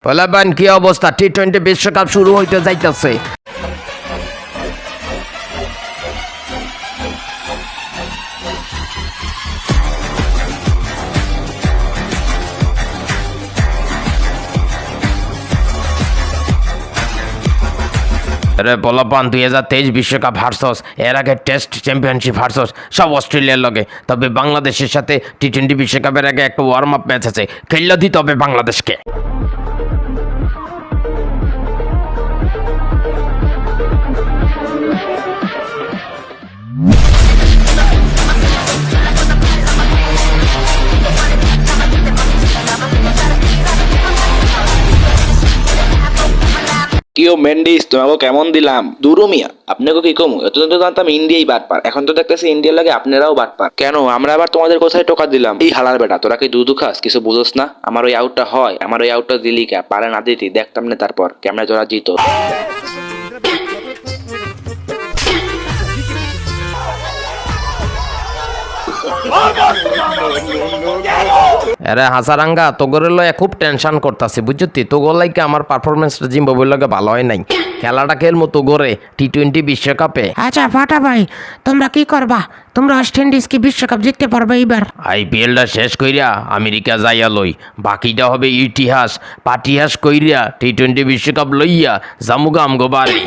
পোলাপান কি অবস্থা? টি-20 বিশ্বকাপ শুরু হইতে যাইতেছে। রে পোলাপান 2023 বিশ্বকাপ হারছস, এর আগে টেস্ট চ্যাম্পিয়নশিপ হারছস সব অস্ট্রেলিয়ার লগে। তবে বাংলাদেশের সাথে টি-20 বিশ্বকাপের আগে একটা ওয়ার্ম আপ ম্যাচ আছে, খেললে দিতে হবে বাংলাদেশকে। কিও মেন্ডিস তোমাকে কেমন দিলাম দুরু মিয়া আপনাকে কি কমু এতদিন তো জানতাম ইন্ডিয়াই বাটপার, এখন তো দেখতেছি ইন্ডিয়ার লাগে আপনারাও বাটপার। কেন আমরা আবার তোমাদের কোথায় টোকা দিলাম? এই হালার বেটা তোরা কি দুধু খাস, কিছু বুঝোস না? আমার ওই আউটটা হয়, আমার ওই আউটটা দিলি কে পারে না দিতি দেখতাম না, তারপর কেমনে তোরা জিত। আরে হাসারাঙ্গা তোগরের লয়ে খুব টেনশন করতেছি বুঝছি। তোগর লাইকে আমার পারফরমেন্সটা জিম্বাবুয়ের লগে ভালো হয় নাই। খেলাটা খেলবো তোগরে টি-20 বিশ্বকাপে। আচ্ছা ফাটা ভাই, তোমরা কি করবা? তোমরা ওয়েস্ট ইন্ডিজ কি বিশ্বকাপ জিততে পারবে এবার? আইপিএলটা শেষ কইরা আমেরিকা যাইয়া লই, বাকিটা হবে ইতিহাস পাটিহাস কইরা টি-20 বিশ্বকাপ লইয়া জামুগা আমগো বাড়ি।